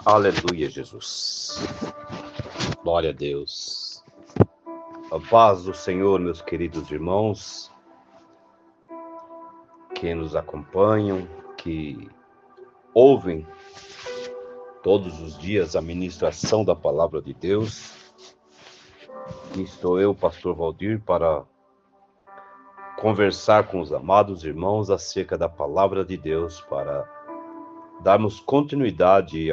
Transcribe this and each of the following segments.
Aleluia, Jesus. Glória a Deus. A paz do Senhor, meus queridos irmãos, que nos acompanham, que ouvem todos os dias a ministração da palavra de Deus. E estou eu, pastor Valdir, para conversar com os amados irmãos acerca da palavra de Deus, para darmos continuidade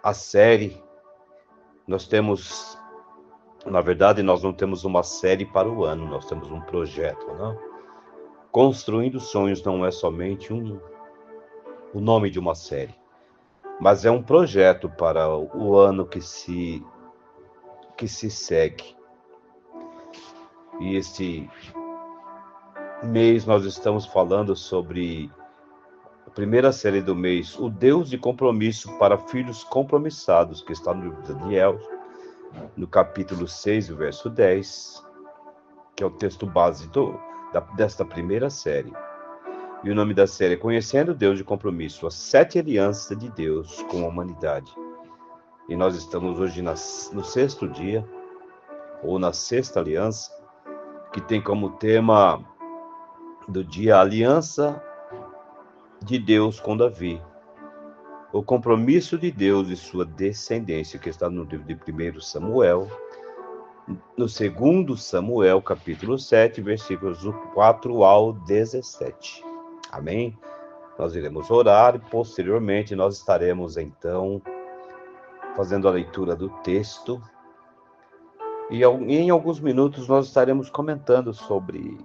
à série. Na verdade, nós não temos uma série para o ano, nós temos um projeto, né? Construindo Sonhos não é somente o nome de uma série, mas é um projeto para o ano que se segue. E este mês nós estamos falando sobre a primeira série do mês, o Deus de compromisso para filhos compromissados, que está no livro de Daniel, no capítulo 6, verso 10, que é o texto base desta primeira série. E o nome da série é Conhecendo Deus de Compromisso, as 7 alianças de Deus com a humanidade. E nós estamos hoje no 6º dia, ou na 6ª aliança, que tem como tema do dia a aliança de Deus com Davi. O compromisso de Deus e sua descendência, que está no livro de 1 Samuel, no 2 Samuel, capítulo 7, versículos do 4 ao 17. Amém? Nós iremos orar e posteriormente nós estaremos então fazendo a leitura do texto. E em alguns minutos nós estaremos comentando sobre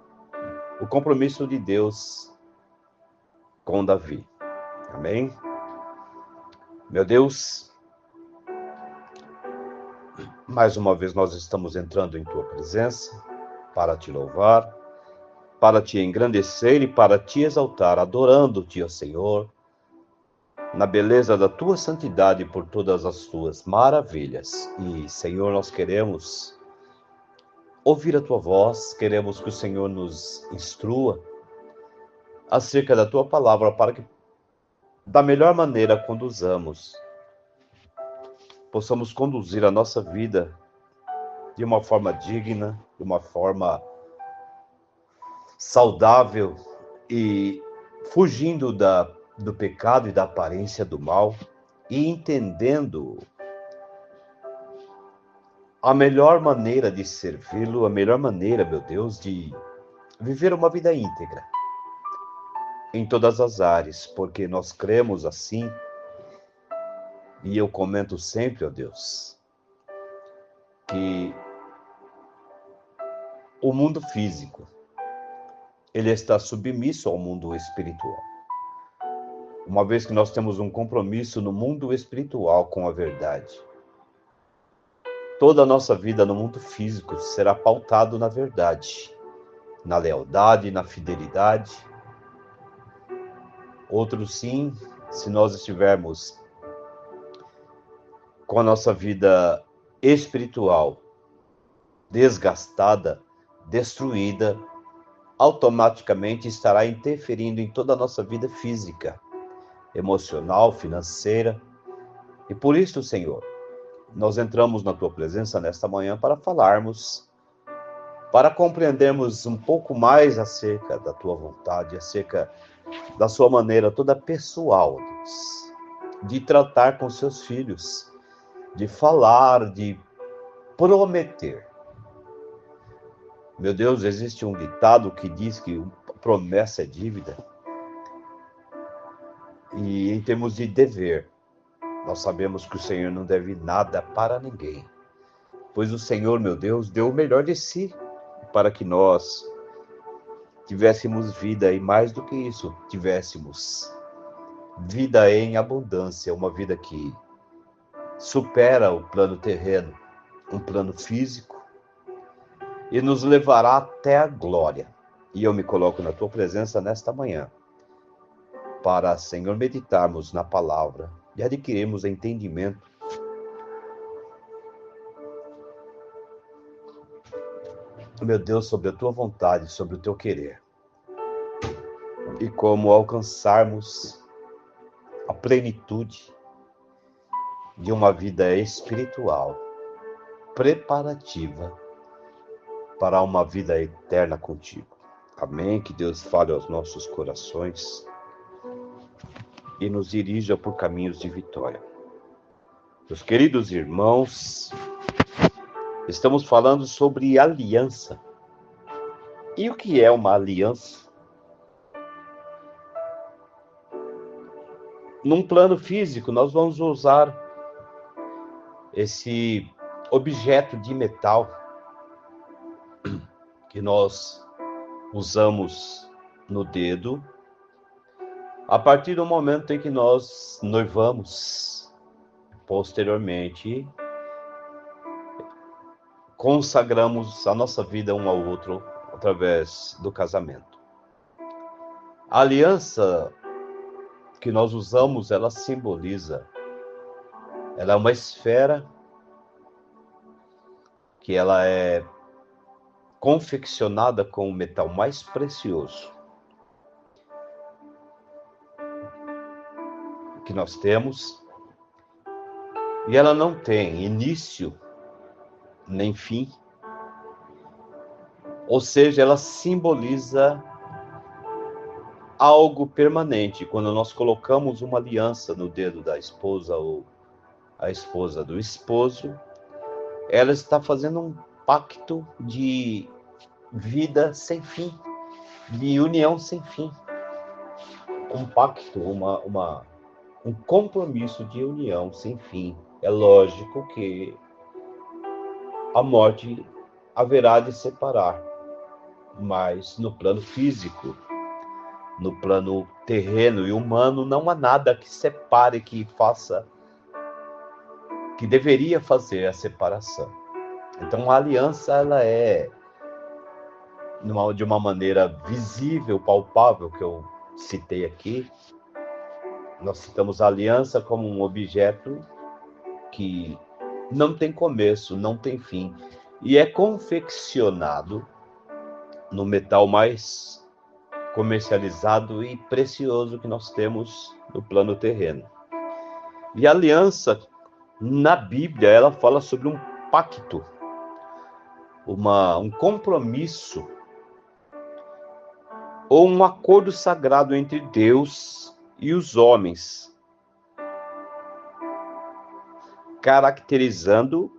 o compromisso de Deus com Davi. Amém? Meu Deus, mais uma vez nós estamos entrando em Tua presença para Te louvar, para Te engrandecer e para Te exaltar, adorando-Te, ó Senhor, na beleza da Tua santidade por todas as Tuas maravilhas. E, Senhor, nós queremos ouvir a Tua voz, queremos que o Senhor nos instrua acerca da Tua palavra para que, da melhor maneira, possamos conduzir a nossa vida de uma forma digna, de uma forma saudável e fugindo do pecado e da aparência do mal e entendendo a melhor maneira de servi-lo, a melhor maneira, meu Deus, de viver uma vida íntegra em todas as áreas, porque nós cremos assim, e eu comento sempre, ó Deus, que o mundo físico, ele está submisso ao mundo espiritual. Uma vez que nós temos um compromisso no mundo espiritual com a verdade, toda a nossa vida no mundo físico será pautado na verdade, na lealdade, na fidelidade. Outro sim, se nós estivermos com a nossa vida espiritual desgastada, destruída, automaticamente estará interferindo em toda a nossa vida física, emocional, financeira. E por isso, Senhor, nós entramos na Tua presença nesta manhã para falarmos, para compreendermos um pouco mais acerca da Tua vontade, acerca da Sua maneira toda pessoal, Deus, de tratar com Seus filhos, de falar, de prometer. Meu Deus, existe um ditado que diz que promessa é dívida. E em termos de dever, nós sabemos que o Senhor não deve nada para ninguém, pois o Senhor, meu Deus, deu o melhor de si para que nós tivéssemos vida e, mais do que isso, tivéssemos vida em abundância, uma vida que supera o plano terreno, um plano físico, e nos levará até a glória. E eu me coloco na Tua presença nesta manhã, para, Senhor, meditarmos na palavra e adquirirmos entendimento meu Deus, sobre a Tua vontade, sobre o Teu querer. E como alcançarmos a plenitude de uma vida espiritual preparativa para uma vida eterna contigo. Amém? Que Deus fale aos nossos corações e nos dirija por caminhos de vitória. Meus queridos irmãos, estamos falando sobre aliança. E o que é uma aliança? Num plano físico, nós vamos usar esse objeto de metal que nós usamos no dedo, a partir do momento em que nós noivamos. Posteriormente, consagramos a nossa vida um ao outro através do casamento. A aliança que nós usamos, ela simboliza, ela é uma esfera que ela é confeccionada com o metal mais precioso que nós temos, e ela não tem início nem fim, ou seja, ela simboliza algo permanente. Quando nós colocamos uma aliança no dedo da esposa ou a esposa do esposo, ela está fazendo um pacto de vida sem fim, de união sem fim. Um pacto, um compromisso de união sem fim. É lógico que a morte haverá de separar, mas no plano físico, no plano terreno e humano, não há nada que separe, que faça, que deveria fazer a separação. Então a aliança, ela é de uma maneira visível, palpável, que eu citei aqui. Nós citamos a aliança como um objeto que não tem começo, não tem fim, e é confeccionado no metal mais comercializado e precioso que nós temos no plano terreno. E a aliança, na Bíblia, ela fala sobre um pacto, um compromisso, ou um acordo sagrado entre Deus e os homens, caracterizado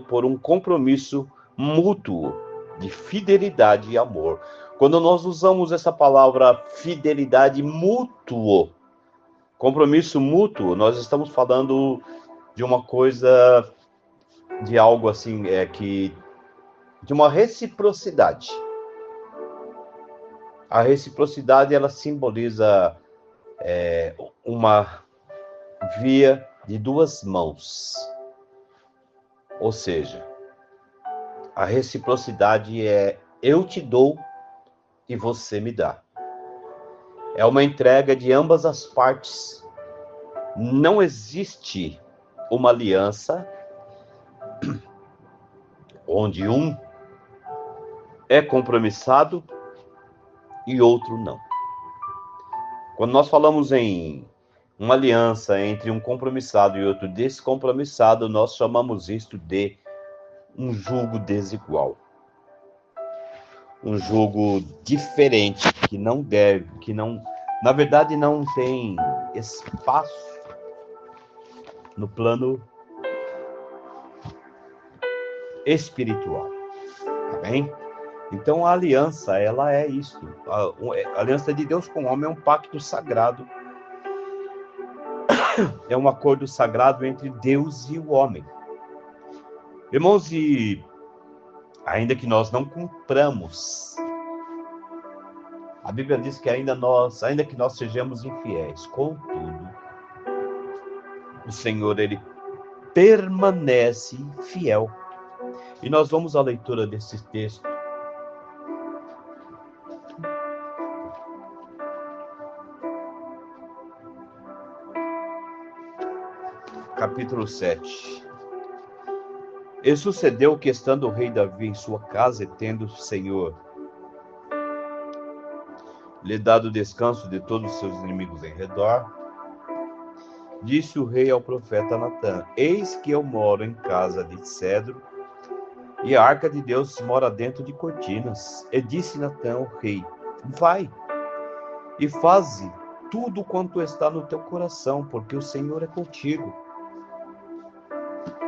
por um compromisso mútuo de fidelidade e amor. Quando nós usamos essa palavra fidelidade mútuo, compromisso mútuo, nós estamos falando de uma coisa, de algo assim, de uma reciprocidade. A reciprocidade, ela simboliza uma via de duas mãos. Ou seja, a reciprocidade é eu te dou e você me dá. É uma entrega de ambas as partes. Não existe uma aliança onde um é compromissado e outro não. Quando nós falamos em uma aliança entre um compromissado e outro descompromissado, nós chamamos isto de um jugo desigual. Um jugo diferente, na verdade não tem espaço no plano espiritual. Tá bem? Então a aliança, ela é isso. A aliança de Deus com o homem é um pacto sagrado. É um acordo sagrado entre Deus e o homem. Irmãos, e ainda que nós não cumpramos, a Bíblia diz que ainda que nós sejamos infiéis, contudo, o Senhor, ele permanece fiel. E nós vamos à leitura desse texto. Capítulo 7. E sucedeu que, estando o rei Davi em sua casa, e tendo o Senhor lhe dado descanso de todos os seus inimigos em redor, disse o rei ao profeta Natã: Eis que eu moro em casa de cedro, e a arca de Deus mora dentro de cortinas. E disse Natã ao rei: Vai e faze tudo quanto está no teu coração, porque o Senhor é contigo.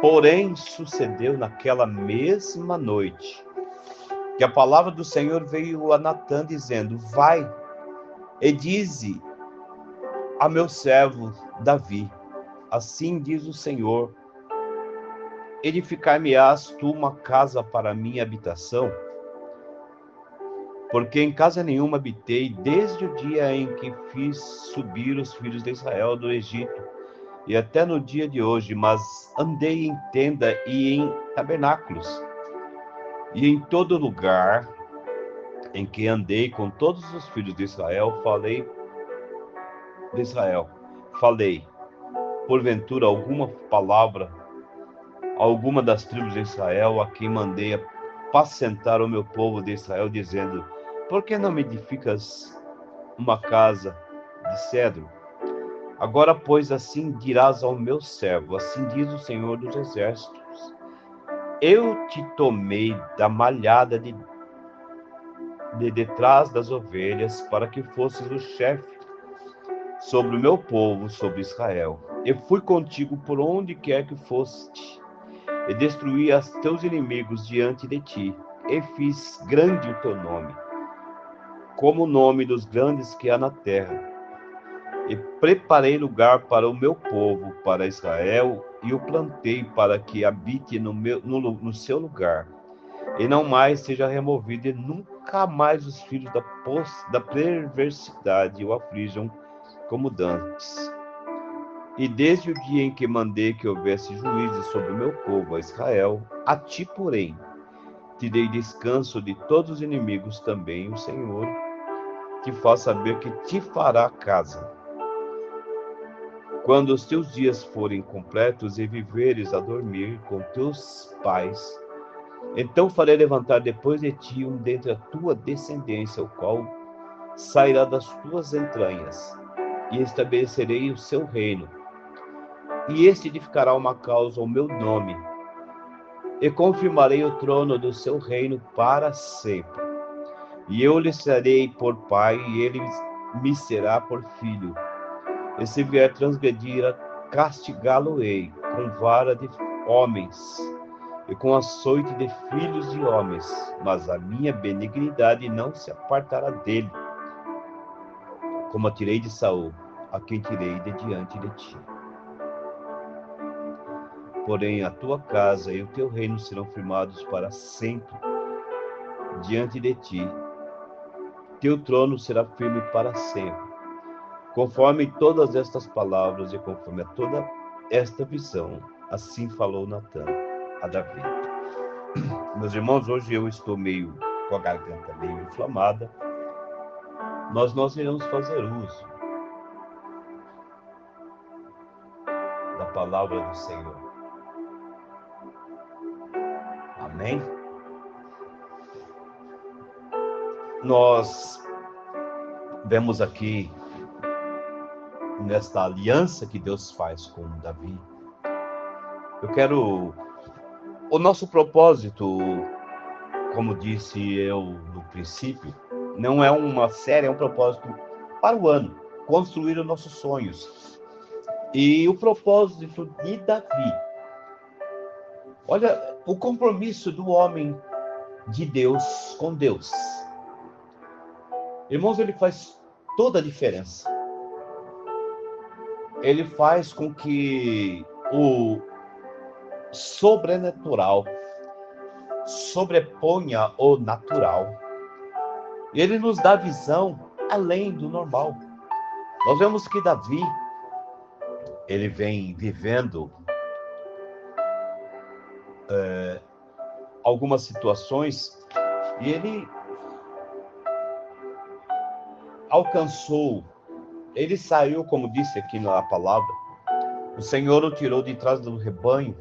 Porém, sucedeu naquela mesma noite que a palavra do Senhor veio a Natã, dizendo: Vai e dize a meu servo Davi: Assim diz o Senhor: edificar-me-ás tu uma casa para minha habitação? Porque em casa nenhuma habitei desde o dia em que fiz subir os filhos de Israel do Egito, e até no dia de hoje, mas andei em tenda e em tabernáculos. E em todo lugar em que andei com todos os filhos de Israel, falei, porventura, alguma palavra, alguma das tribos de Israel, a quem mandei apacentar o meu povo de Israel, dizendo: Por que não me edificas uma casa de cedro? Agora, pois, assim dirás ao meu servo: Assim diz o Senhor dos Exércitos: Eu te tomei da malhada de detrás das ovelhas, para que fosses o chefe sobre o meu povo, sobre Israel. E fui contigo por onde quer que foste, e destruí os teus inimigos diante de ti, e fiz grande o teu nome, como o nome dos grandes que há na terra. E preparei lugar para o meu povo, para Israel, e o plantei para que habite no seu lugar, e não mais seja removido, e nunca mais os filhos da perversidade o aflijam como dantes. E desde o dia em que mandei que houvesse juízes sobre o meu povo, a Israel, a ti, porém, te dei descanso de todos os inimigos, também o Senhor te faz saber que te fará casa. Quando os teus dias forem completos e viveres a dormir com teus pais, então farei levantar depois de ti um dentre a tua descendência, o qual sairá das tuas entranhas, e estabelecerei o seu reino. E este edificará uma causa ao meu nome, e confirmarei o trono do seu reino para sempre. E eu lhe serei por pai, e ele me será por filho. E se vier transgredir, castigá-lo-ei com vara de homens e com açoite de filhos de homens, mas a minha benignidade não se apartará dele, como a tirei de Saul, a quem tirei de diante de ti. Porém, a tua casa e o teu reino serão firmados para sempre diante de ti. Teu trono será firme para sempre. Conforme todas estas palavras e conforme a toda esta visão, assim falou Natã a Davi. Meus irmãos, hoje eu estou meio com a garganta meio inflamada. Nós iremos fazer uso da palavra do Senhor. Amém? Nós vemos aqui, nesta aliança que Deus faz com Davi, o nosso propósito, como disse eu no princípio, não é uma série, é um propósito para o ano, construir os nossos sonhos. E o propósito de Davi, olha o compromisso do homem de Deus com Deus. Irmãos, ele faz toda a diferença. Ele faz com que o sobrenatural sobreponha o natural. Ele nos dá visão além do normal. Nós vemos que Davi, ele vem vivendo algumas situações e ele alcançou, ele saiu, como disse aqui na palavra, o Senhor o tirou de trás do rebanho,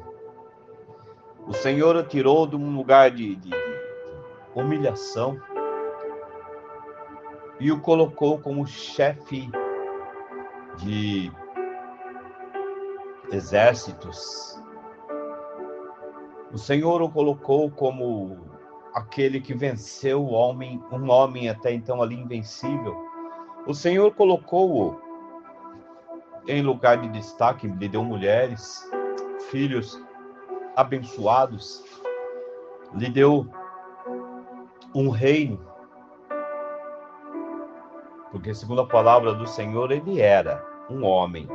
o Senhor o tirou de um lugar de humilhação, e o colocou como chefe de exércitos. O Senhor o colocou como aquele que venceu um homem até então ali invencível. O Senhor colocou-o em lugar de destaque, lhe deu mulheres, filhos abençoados, lhe deu um reino, porque segundo a palavra do Senhor, ele era um homem.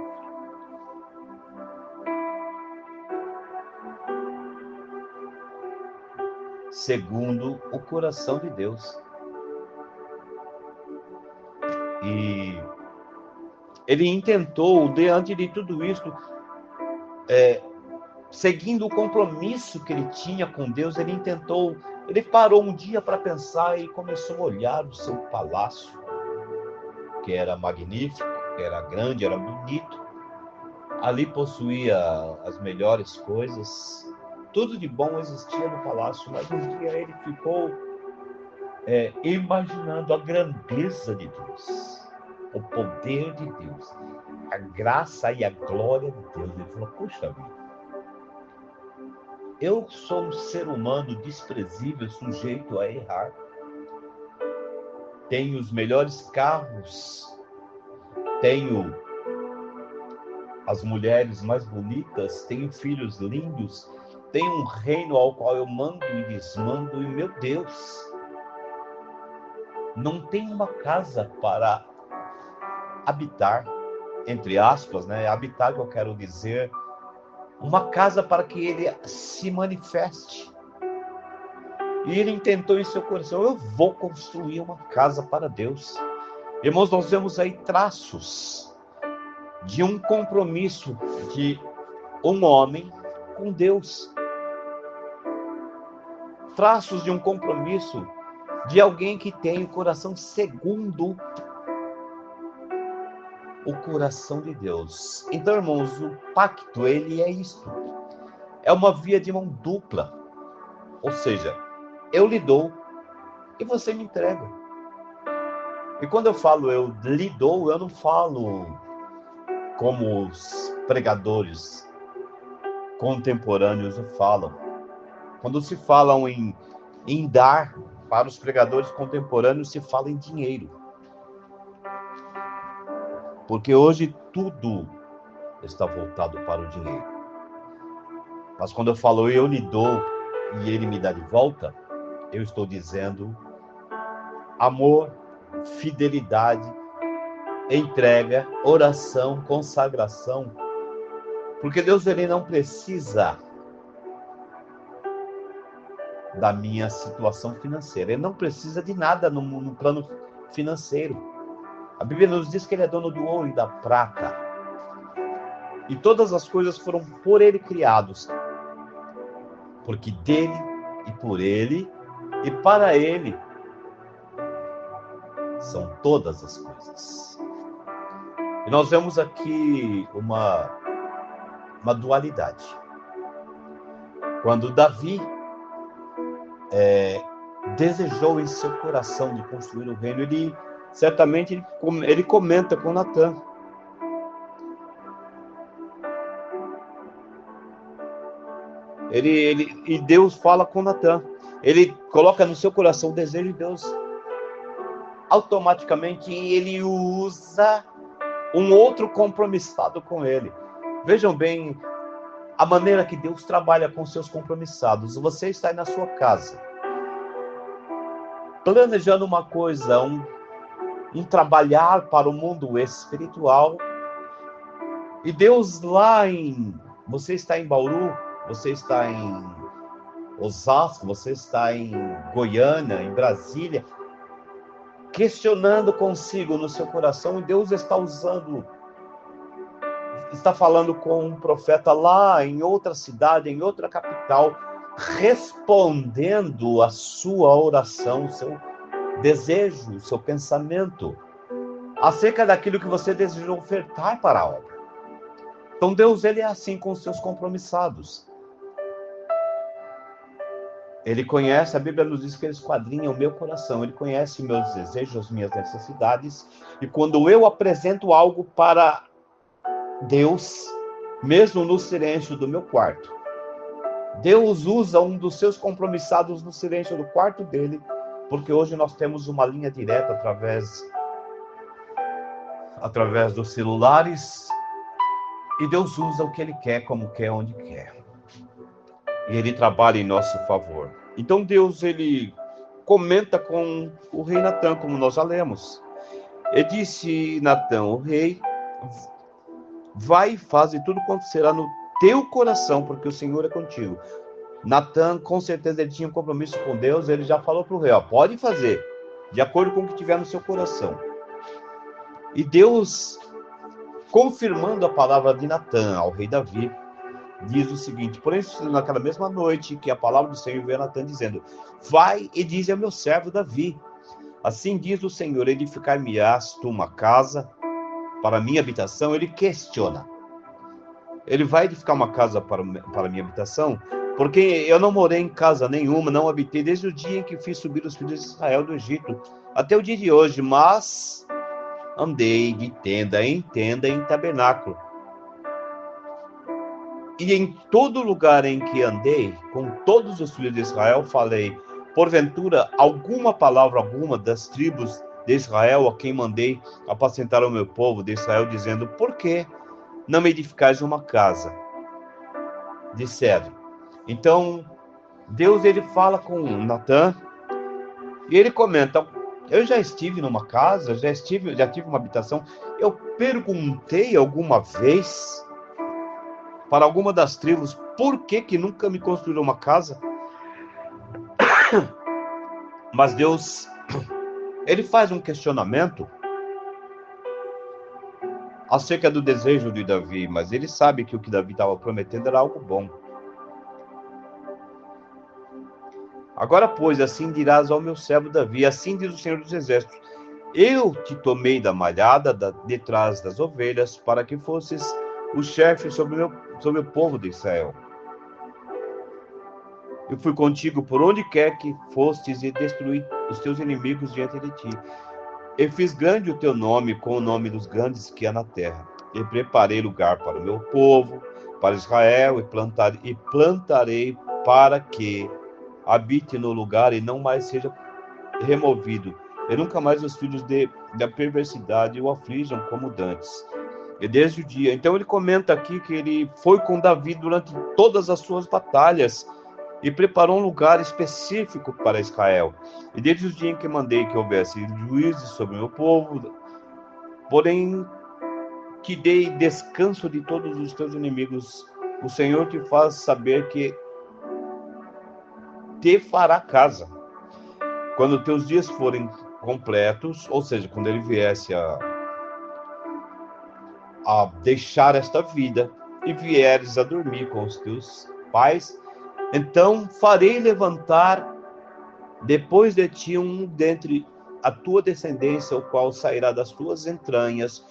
Segundo o coração de Deus. E ele intentou, diante de tudo isso, seguindo o compromisso que ele tinha com Deus, ele parou um dia para pensar e começou a olhar o seu palácio, que era magnífico, que era grande, era bonito. Ali possuía as melhores coisas, tudo de bom existia no palácio, mas um dia ele ficou imaginando a grandeza de Deus, o poder de Deus, a graça e a glória de Deus. Ele falou, puxa vida, eu sou um ser humano desprezível, sujeito a errar. Tenho os melhores carros, tenho as mulheres mais bonitas, tenho filhos lindos, tenho um reino ao qual eu mando e desmando, e meu Deus, não tenho uma casa para habitar, entre aspas, né? Habitar, que eu quero dizer, uma casa para que ele se manifeste. E ele intentou em seu coração, eu vou construir uma casa para Deus. Irmãos, nós vemos aí traços de um compromisso de um homem com Deus. Traços de um compromisso de alguém que tem o coração segundo o coração de Deus. Então, irmãos, o pacto, ele é isto. É uma via de mão dupla. Ou seja, eu lhe dou e você me entrega. E quando eu falo eu lhe dou, eu não falo como os pregadores contemporâneos falam. Quando se falam em dar, para os pregadores contemporâneos se fala em dinheiro. Porque hoje tudo está voltado para o dinheiro. Mas quando eu falo eu lhe dou e ele me dá de volta, eu estou dizendo amor, fidelidade, entrega, oração, consagração. Porque Deus, ele não precisa da minha situação financeira. Ele não precisa de nada no plano financeiro. A Bíblia nos diz que ele é dono do ouro e da prata. E todas as coisas foram por ele criados. Porque dele e por ele e para ele são todas as coisas. E nós vemos aqui uma dualidade. Quando Davi desejou em seu coração de construir o reino, ele certamente ele comenta com Natã. E Deus fala com Natã. Ele coloca no seu coração o desejo de Deus. Automaticamente ele usa um outro compromissado com ele. Vejam bem a maneira que Deus trabalha com seus compromissados. Você está aí na sua casa, planejando uma coisa, um trabalhar para o mundo espiritual. E Deus você está em Bauru, você está em Osasco, você está em Goiânia, em Brasília, questionando consigo no seu coração, e Deus está falando com um profeta lá em outra cidade, em outra capital, respondendo a sua oração, o seu desejo, o seu pensamento, acerca daquilo que você desejou ofertar para a obra. Então Deus, ele é assim com os seus compromissados. Ele conhece, a Bíblia nos diz que ele esquadrinha o meu coração, ele conhece meus desejos, as minhas necessidades, e quando eu apresento algo para Deus, mesmo no silêncio do meu quarto, Deus usa um dos seus compromissados no silêncio do quarto dele, porque hoje nós temos uma linha direta através dos celulares, e Deus usa o que ele quer, como quer, onde quer. E ele trabalha em nosso favor. Então Deus, ele comenta com o rei Natã, como nós já lemos. E disse Natã, o rei, vai e faze tudo quanto será no teu coração, porque o Senhor é contigo. Natã, com certeza, ele tinha um compromisso com Deus, ele já falou para o rei, ó, pode fazer, de acordo com o que tiver no seu coração. E Deus, confirmando a palavra de Natã ao rei Davi, diz o seguinte, porém, naquela mesma noite, que a palavra do Senhor veio a Natã dizendo, vai e dize ao meu servo Davi, assim diz o Senhor, edificar-me-ás tu uma casa para a minha habitação. Ele questiona. Ele vai edificar uma casa para a minha habitação, porque eu não morei em casa nenhuma, não habitei desde o dia em que fiz subir os filhos de Israel do Egito, até o dia de hoje, mas andei de tenda em tabernáculo. E em todo lugar em que andei, com todos os filhos de Israel, falei, porventura, alguma palavra alguma das tribos de Israel, a quem mandei apacentar o meu povo de Israel, dizendo, por que não me edificais uma casa? Disseram. Então, Deus, ele fala com Natã, e ele comenta, eu já estive numa casa, já tive uma habitação, eu perguntei alguma vez para alguma das tribos, por que nunca me construíram uma casa? Mas Deus, ele faz um questionamento acerca do desejo de Davi, mas ele sabe que o que Davi estava prometendo era algo bom. Agora, pois, assim dirás ao meu servo Davi, assim diz o Senhor dos Exércitos, eu te tomei da malhada detrás das ovelhas, para que fosses o chefe sobre o povo de Israel. Eu fui contigo por onde quer que fostes e destruí os teus inimigos diante de ti. Eu fiz grande o teu nome com o nome dos grandes que há na terra. E preparei lugar para o meu povo, para Israel, e plantarei para que habite no lugar e não mais seja removido. E nunca mais os filhos da perversidade o aflijam como dantes. E desde o dia... Então ele comenta aqui que ele foi com Davi durante todas as suas batalhas e preparou um lugar específico para Israel. E desde o dia em que mandei que houvesse juízes sobre o meu povo, porém que dei descanso de todos os teus inimigos, o Senhor te faz saber que te fará casa. Quando teus dias forem completos, ou seja, quando ele viesse a deixar esta vida e vieres a dormir com os teus pais, então farei levantar depois de ti um dentre a tua descendência, o qual sairá das tuas entranhas,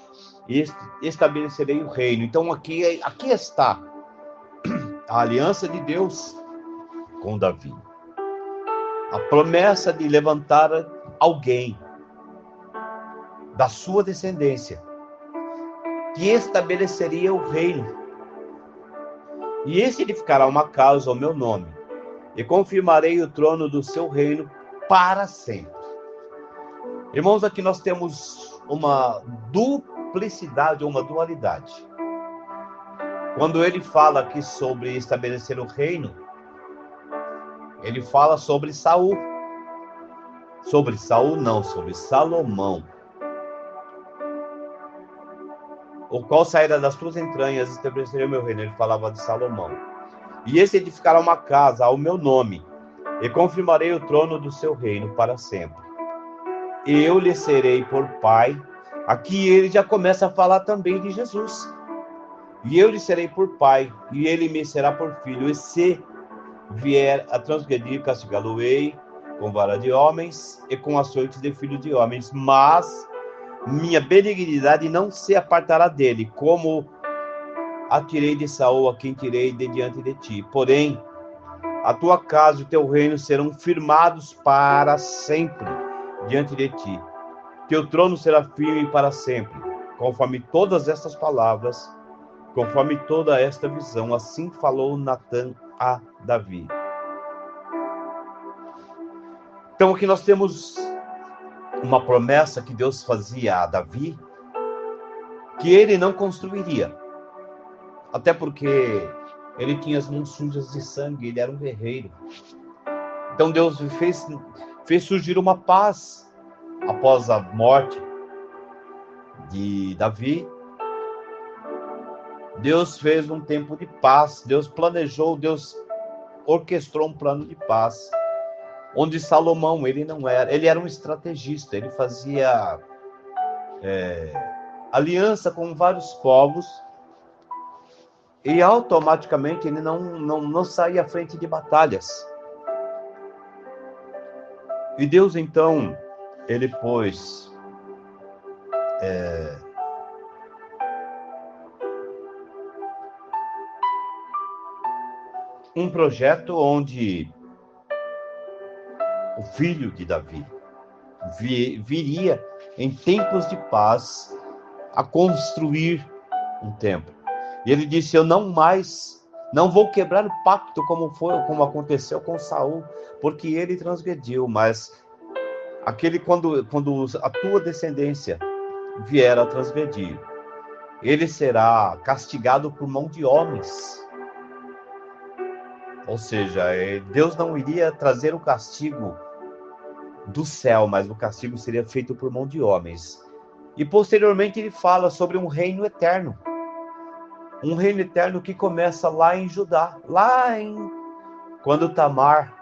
e estabelecerei o reino. Então aqui está a aliança de Deus com Davi. A promessa de levantar alguém da sua descendência que estabeleceria o reino. E esse edificará uma casa ao meu nome, e confirmarei o trono do seu reino para sempre. Irmãos, aqui nós temos uma duplicidade, uma dualidade. Quando ele fala aqui sobre estabelecer o reino, ele fala sobre Saul. Sobre Saul não, sobre Salomão. O qual sairá das tuas entranhas e estabelecerei o meu reino. Ele falava de Salomão. E esse edificará uma casa ao meu nome, e confirmarei o trono do seu reino para sempre. E eu lhe serei por pai. Aqui ele já começa a falar também de Jesus. E eu lhe serei por pai, e ele me será por filho. E se vier a transgredir, castigá-lo-ei com vara de homens e com açoites de filhos de homens. Mas minha benignidade não se apartará dele, como a tirei de Saul, a quem tirei de diante de ti. Porém, a tua casa e o teu reino serão firmados para sempre diante de ti. Teu trono será firme para sempre. Conforme todas estas palavras, conforme toda esta visão, assim falou Natã a Davi. Então aqui nós temos uma promessa que Deus fazia a Davi, que ele não construiria. Até porque ele tinha as mãos sujas de sangue, ele era um guerreiro. Então Deus fez surgir uma paz após a morte de Davi. Deus fez um tempo de paz, Deus planejou, Deus orquestrou um plano de paz, onde Salomão, ele era um estrategista, ele fazia aliança com vários povos, e automaticamente ele não saía à frente de batalhas. E Deus, então, ele pôs um projeto onde o filho de Davi viria em tempos de paz a construir um templo. E ele disse: eu não vou quebrar o pacto como aconteceu com Saul, porque ele transgrediu, mas quando a tua descendência vier a transgredir, ele será castigado por mão de homens. Ou seja, Deus não iria trazer o castigo do céu, mas o castigo seria feito por mão de homens. E posteriormente ele fala sobre um reino eterno. Um reino eterno que começa lá em Judá. Quando Tamar,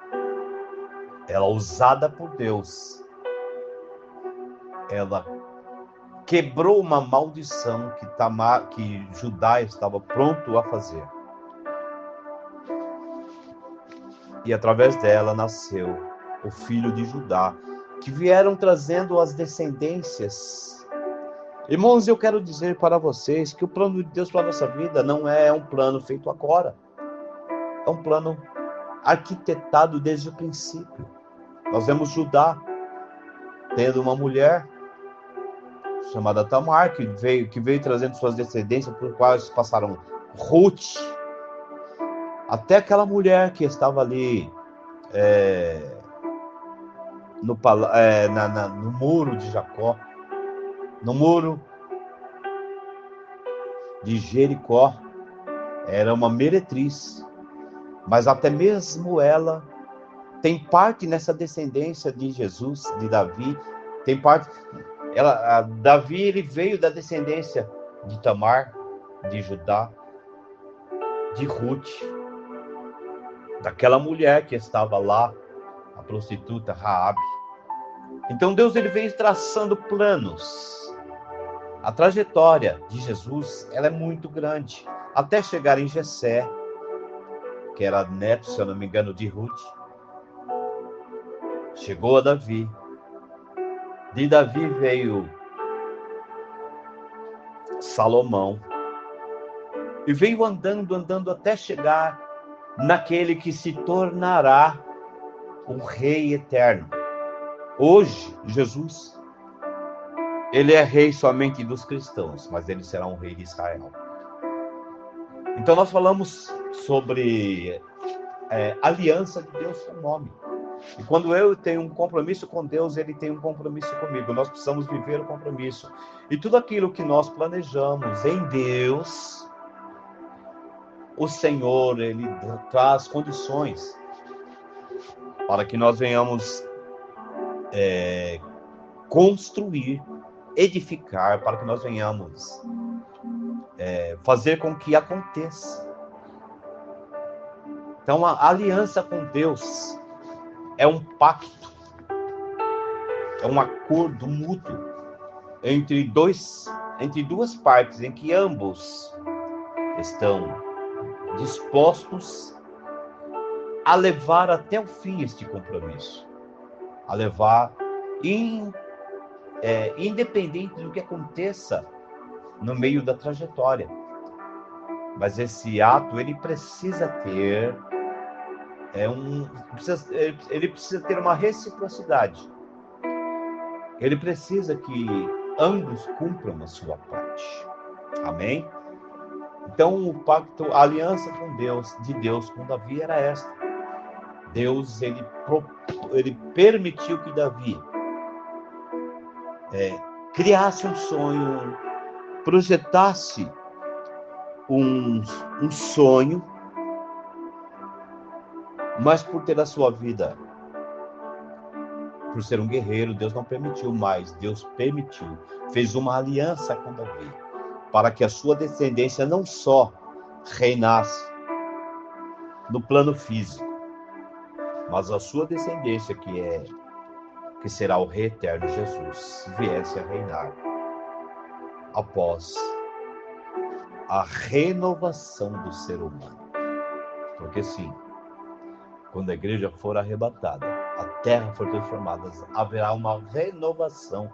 ela usada por Deus, ela quebrou uma maldição que Judá estava pronto a fazer. E através dela nasceu o filho de Judá, que vieram trazendo as descendências. Irmãos, eu quero dizer para vocês que o plano de Deus para a nossa vida não é um plano feito agora. É um plano arquitetado desde o princípio. Nós vemos Judá tendo uma mulher chamada Tamar, que veio trazendo suas descendências, por quais passaram Ruth, até aquela mulher que estava ali no muro de Jacó, no muro de Jericó, era uma meretriz, mas até mesmo ela tem parte nessa descendência de Jesus, de Davi, tem parte. Davi, ele veio da descendência de Tamar, de Judá, de Ruth, daquela mulher que estava lá, a prostituta Raabe. Então Deus, ele vem traçando planos. A trajetória de Jesus, ela é muito grande, até chegar em Jessé, que era neto, se eu não me engano, de Ruth. Chegou a Davi. De Davi veio Salomão. E veio andando até chegar naquele que se tornará o Rei eterno. Hoje, Jesus, ele é rei somente dos cristãos, mas ele será um rei de Israel. Então nós falamos sobre aliança de Deus com o homem. E quando eu tenho um compromisso com Deus, ele tem um compromisso comigo. Nós precisamos viver o compromisso. E tudo aquilo que nós planejamos em Deus, o Senhor, ele traz condições para que nós venhamos construir, edificar, para que nós venhamos fazer com que aconteça. Então, a aliança com Deus é um pacto, é um acordo mútuo entre duas partes, em que ambos estão dispostos a levar até o fim este compromisso, a levar independente do que aconteça no meio da trajetória. Mas esse ato, ele precisa ter Ele precisa ter uma reciprocidade. Ele precisa que ambos cumpram a sua parte. Amém? Então, o pacto, a aliança de Deus com Davi era esta. Deus, ele permitiu que Davi criasse um sonho, projetasse um sonho, mas por ter a sua vida, por ser um guerreiro, Deus não permitiu mais. Deus permitiu, fez uma aliança com Davi, para que a sua descendência não só reinasse no plano físico, mas a sua descendência, que será o Rei Eterno Jesus, viesse a reinar após a renovação do ser humano. Porque sim, quando a igreja for arrebatada, a terra for transformada, haverá uma renovação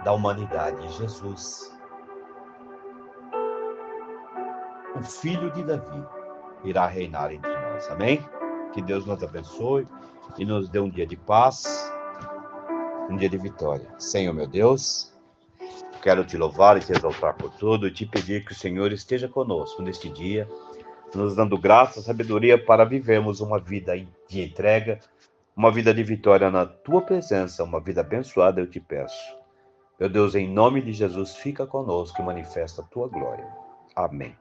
da humanidade. Jesus, o Filho de Davi, irá reinar entre nós. Amém? Que Deus nos abençoe e nos dê um dia de paz, um dia de vitória. Senhor, meu Deus, quero te louvar e te exaltar por tudo e te pedir que o Senhor esteja conosco neste dia, nos dando graça e sabedoria para vivermos uma vida de entrega, uma vida de vitória na tua presença, uma vida abençoada, eu te peço. Meu Deus, em nome de Jesus, fica conosco e manifesta a tua glória. Amém.